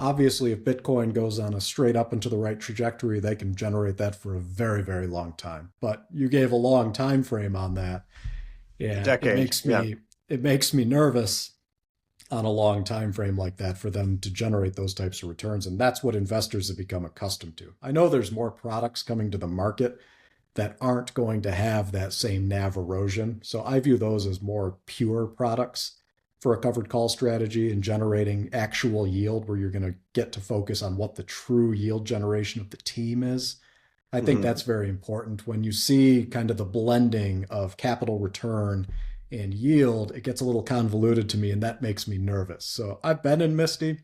obviously, if Bitcoin goes on a straight up and to the right trajectory, they can generate that for a very, very long time. But you gave a long time frame on that, A and decade. Yeah. it makes me nervous on a long time frame like that for them to generate those types of returns. And that's what investors have become accustomed to. I know there's more products coming to the market that aren't going to have that same NAV erosion. So I view those as more pure products for a covered call strategy and generating actual yield where you're going to get to focus on what the true yield generation of the team is. I think Hmm. that's very important. When you see kind of the blending of capital return and yield, it gets a little convoluted to me, and that makes me nervous. So I've been in Misty.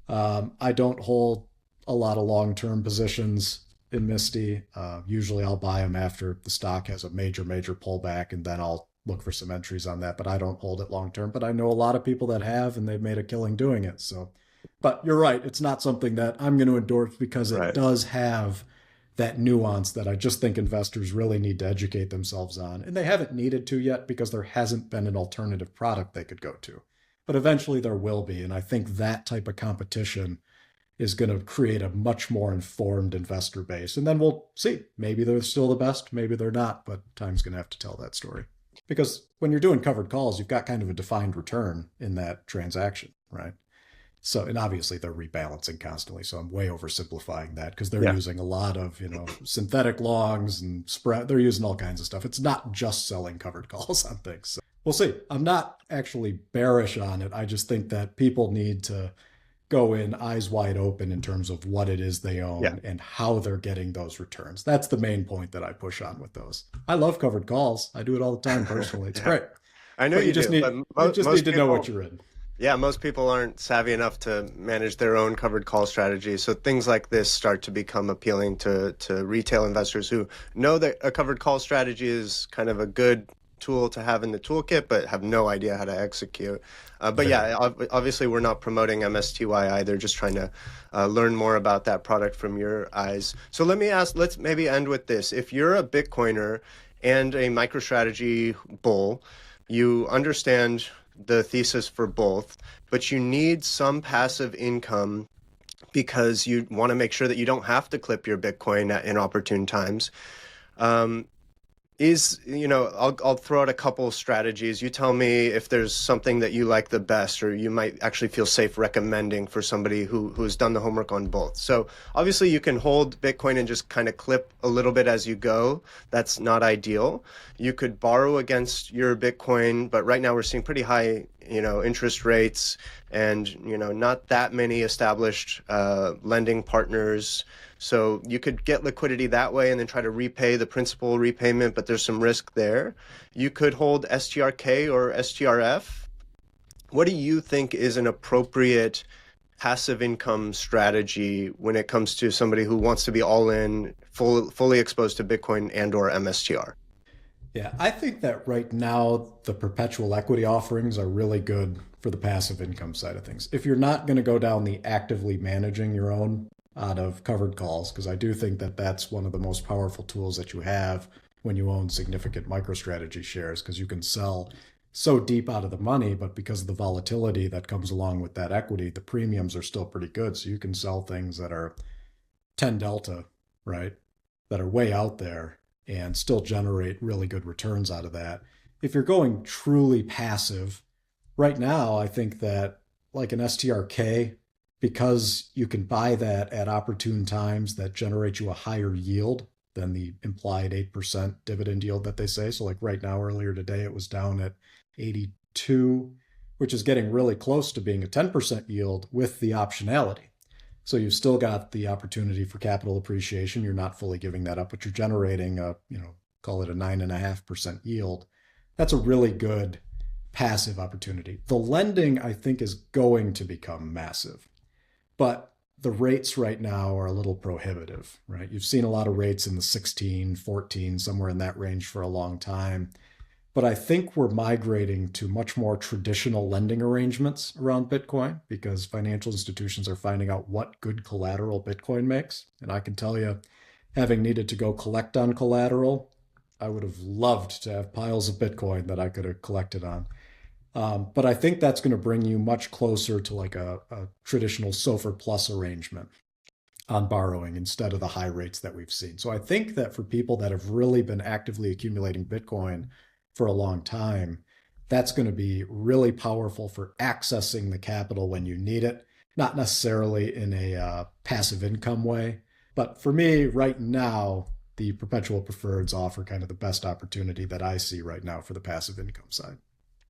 I don't hold a lot of long-term positions in Misty. Usually I'll buy them after the stock has a major, major pullback, and then I'll look for some entries on that. But I don't hold it long-term. But I know a lot of people that have, and they've made a killing doing it. So, but you're right. It's not something that I'm going to endorse because it Right. does have that nuance that I just think investors really need to educate themselves on. And they haven't needed to yet because there hasn't been an alternative product they could go to. But eventually there will be. And I think that type of competition is going to create a much more informed investor base. And then we'll see. Maybe they're still the best, maybe they're not, but time's going to have to tell that story. Because when you're doing covered calls, you've got kind of a defined return in that transaction, right? So, and obviously they're rebalancing constantly. So I'm way oversimplifying that because they're Yeah. using a lot of, synthetic longs and spread. They're using all kinds of stuff. It's not just selling covered calls on things. So we'll see. I'm not actually bearish on it. I just think that people need to go in eyes wide open in terms of what it is they Yeah. own and how they're getting those returns. That's the main point that I push on with those. I love covered calls. I do it all the time personally. It's Yeah. great. I know But you do, but you just need most to know what people, you're in. yeah, most people aren't savvy enough to manage their own covered call strategy. So things like this start to become appealing to retail investors who know that a covered call strategy is kind of a good tool to have in the toolkit, but have no idea how to execute. But Very. yeah, obviously we're not promoting MSTY either, just trying to learn more about that product from your eyes. So let me ask, let's maybe end with this. If you're a Bitcoiner and a MicroStrategy bull, you understand the thesis for both, but you need some passive income because you want to make sure that you don't have to clip your Bitcoin at inopportune times. Um, I'll throw out a couple strategies. You tell me if there's something that you like the best, or you might actually feel safe recommending for somebody who's done the homework on both. So obviously you can hold Bitcoin and just kind of clip a little bit as you go. That's not ideal. You could borrow against your Bitcoin, but right now we're seeing pretty high, interest rates and, not that many established lending partners. So you could get liquidity that way and then try to repay the principal repayment, but there's some risk there. You could hold STRK or STRF. What do you think is an appropriate passive income strategy when it comes to somebody who wants to be all in, fully exposed to Bitcoin and or MSTR? Yeah, I think that right now the perpetual equity offerings are really good for the passive income side of things. If you're not going to go down the actively managing your own out of covered calls, because I do think that that's one of the most powerful tools that you have when you own significant MicroStrategy shares, because you can sell so deep out of the money, but because of the volatility that comes along with that equity, the premiums are still pretty good. So you can sell things that are 10 delta, right? That are way out there and still generate really good returns out of that. If you're going truly passive, right now, I think that like an STRK, because you can buy that at opportune times that generate you a higher yield than the implied 8% dividend yield that they say. So, like right now, earlier today, it was down at 82, which is getting really close to being a 10% yield with the optionality. So you've still got the opportunity for capital appreciation. You're not fully giving that up, but you're generating a, call it a 9.5% yield. That's a really good passive opportunity. The lending, I think, is going to become massive, but the rates right now are a little prohibitive, right? You've seen a lot of rates in the 16, 14, somewhere in that range for a long time. But I think we're migrating to much more traditional lending arrangements around Bitcoin because financial institutions are finding out what good collateral Bitcoin makes. And I can tell you, having needed to go collect on collateral, I would have loved to have piles of Bitcoin that I could have collected on. But I think that's going to bring you much closer to like a traditional SOFR plus arrangement on borrowing instead of the high rates that we've seen. So I think that for people that have really been actively accumulating Bitcoin for a long time, that's going to be really powerful for accessing the capital when you need it, not necessarily in a passive income way. But for me, right now, the perpetual preferreds offer kind of the best opportunity that I see right now for the passive income side.